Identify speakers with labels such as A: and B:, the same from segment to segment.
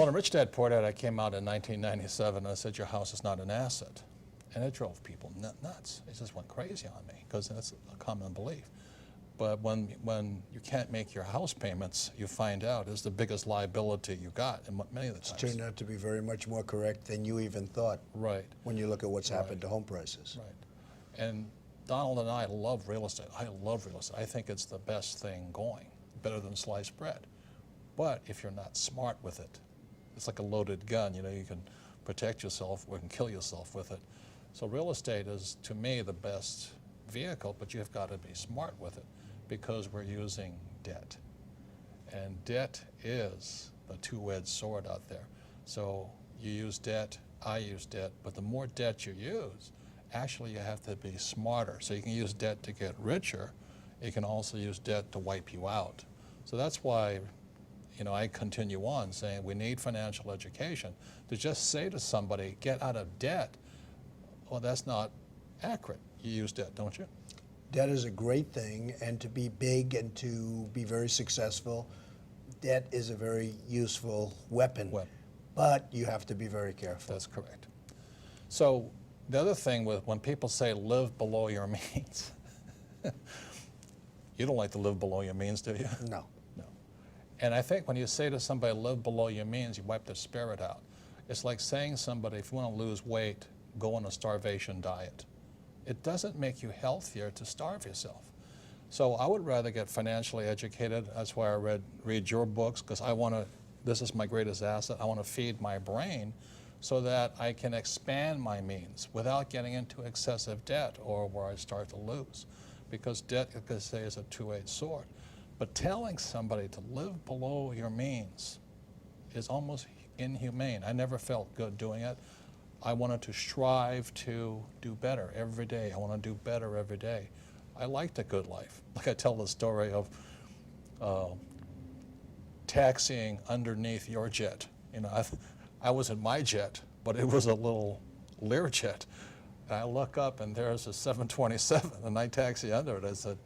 A: Well, in Rich Dad Poor Dad, I came out in 1997 and I said, your house is not an asset. And it drove people nuts. It just went crazy on me because that's a common belief. But when you can't make your house payments, you find out it's the biggest liability you got in many of the times.
B: It's turned out to be very much more correct than you even thought.
A: Right.
B: When you look at what's happened to home prices.
A: Right. And Donald and I love real estate. I love real estate. I think it's the best thing going, better than sliced bread. But if you're not smart with it, it's like a loaded gun. You know, you can protect yourself or you can kill yourself with it. So real estate is, to me, the best vehicle, but you've got to be smart with it because we're using debt. And debt is the two-edged sword out there. So you use debt, I use debt, but the more debt you use, actually you have to be smarter. So you can use debt to get richer. You can also use debt to wipe you out. So that's why, you know, I continue on saying we need financial education. To just say to somebody, get out of debt, well, that's not accurate. You use debt, don't you?
B: Debt is a great thing, and to be big and to be very successful, debt is a very useful weapon. But you have to be very careful.
A: That's correct. So the other thing with when people say live below your means, you don't like to live below your means, do you?
B: No.
A: No. And I think when you say to somebody live below your means, you wipe their spirit out. It's like saying somebody, if you want to lose weight, go on a starvation diet. It doesn't make you healthier to starve yourself. So I would rather get financially educated. That's why I read your books, because I want to, this is my greatest asset. I want to feed my brain so that I can expand my means without getting into excessive debt or where I start to lose. Because debt, like I say, is a two-edged sword. But telling somebody to live below your means is almost inhumane. I never felt good doing it. I wanted to strive to do better every day. I want to do better every day. I liked a good life. Like I tell the story of taxiing underneath your jet. You know, I was in my jet, but it was a little Learjet. And I look up and there's a 727, and I taxi under it. I said,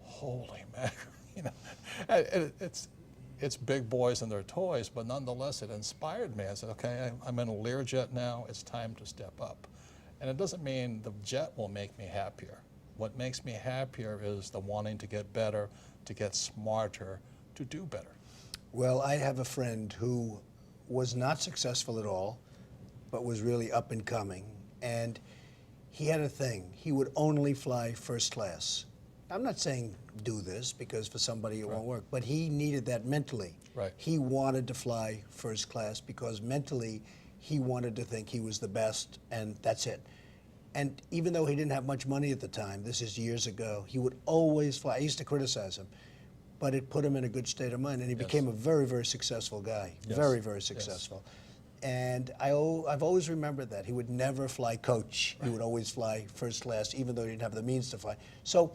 A: holy mackerel. You know, it's big boys and their toys, but nonetheless, it inspired me. I said, okay, I'm in a Learjet now. It's time to step up. And it doesn't mean the jet will make me happier. What makes me happier is the wanting to get better, to get smarter, to do better.
B: Well, I have a friend who was not successful at all, but was really up and coming. And he had a thing. He would only fly first class. I'm not saying do this because for somebody it won't work, but he needed that mentally.
A: Right.
B: He wanted to fly first class because mentally he wanted to think he was the best, and that's it. And even though he didn't have much money at the time, this is years ago, he would always fly. I used to criticize him, but it put him in a good state of mind, and he became a very, very successful guy. Very, very successful. And I've always remembered that. He would never fly coach. He would always fly first class, even though he didn't have the means to fly. So,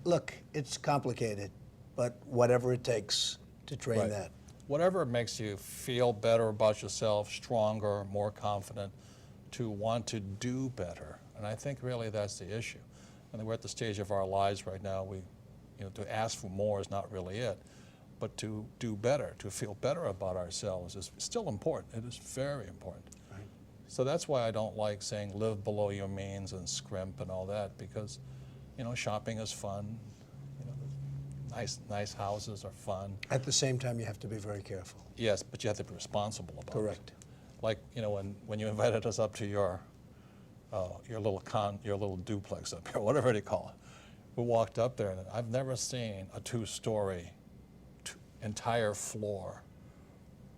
B: look, it's complicated, but whatever it takes to train that.
A: Whatever makes you feel better about yourself, stronger, more confident, to want to do better. And I think really that's the issue. And we're at the stage of our lives right now, to ask for more is not really it, but to do better, to feel better about ourselves is still important. It is very important.
B: Right.
A: So that's why I don't like saying live below your means and scrimp and all that, because shopping is fun. Nice houses are fun.
B: At the same time, you have to be very careful.
A: Yes, but you have to be responsible about it.
B: Correct.
A: Like when you invited us up to your little duplex up here, whatever you call it, we walked up there, and I've never seen a two-story, entire floor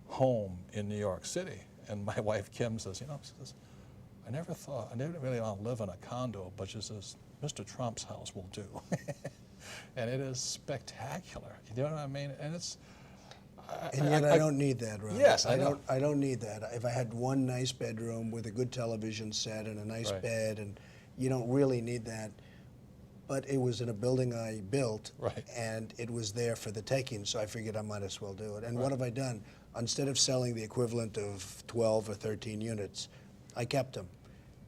A: home in New York City. And my wife Kim says, I didn't really want to live in a condo, but she says, Mr. Trump's house will do. And it is spectacular. You know what I mean? And it's...
B: And yet I don't need that, Robert.
A: Yes,
B: I don't need that. If I had one nice bedroom with a good television set and a nice bed, and you don't really need that. But it was in a building I built, and it was there for the taking, so I figured I might as well do it. And what have I done? Instead of selling the equivalent of 12 or 13 units, I kept them.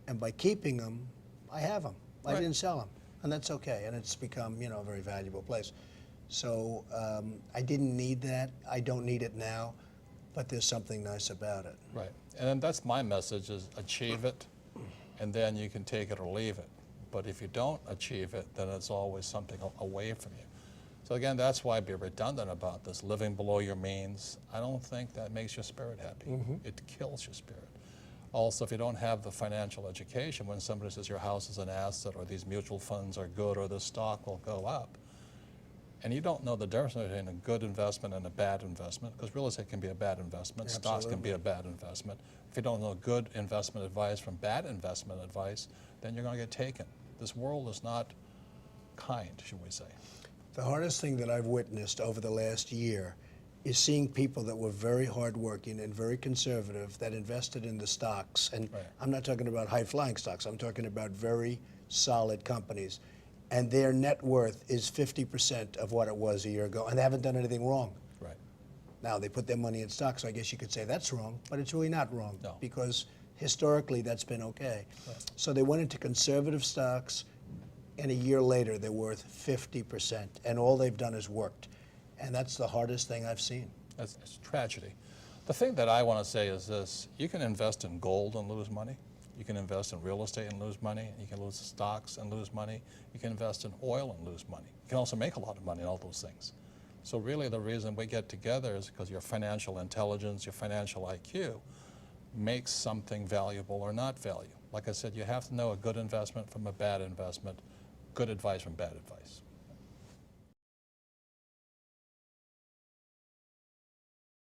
B: And by keeping them, I have them. I didn't sell them, and that's okay. And it's become, a very valuable place. So I didn't need that. I don't need it now. but there's something nice about it.
A: Right. And then that's my message is achieve it, and then you can take it or leave it. But if you don't achieve it, then it's always something away from you. So again, that's why I be redundant about this, living below your means. I don't think that makes your spirit happy. It kills your spirit. Also, if you don't have the financial education, when somebody says your house is an asset or these mutual funds are good or the stock will go up, and you don't know the difference between a good investment and a bad investment, because real estate can be a bad investment, stocks can be a bad investment. If you don't know good investment advice from bad investment advice, then you're going to get taken. This world is not kind, should we say.
B: The hardest thing that I've witnessed over the last year is seeing people that were very hardworking and very conservative that invested in the stocks. And I'm not talking about high-flying stocks. I'm talking about very solid companies. And their net worth is 50% of what it was a year ago, and they haven't done anything wrong.
A: Right.
B: Now, they put their money in stocks, so I guess you could say that's wrong, but it's really not wrong,
A: No.
B: because historically that's been okay. So they went into conservative stocks, and a year later they're worth 50%, and all they've done is worked. And that's the hardest thing I've seen.
A: It's tragedy. The thing that I want to say is this: you can invest in gold and lose money. You can invest in real estate and lose money. You can lose stocks and lose money. You can invest in oil and lose money. You can also make a lot of money in all those things. So really the reason we get together is because your financial intelligence, your financial IQ makes something valuable or not valuable. Like I said, you have to know a good investment from a bad investment, good advice from bad advice.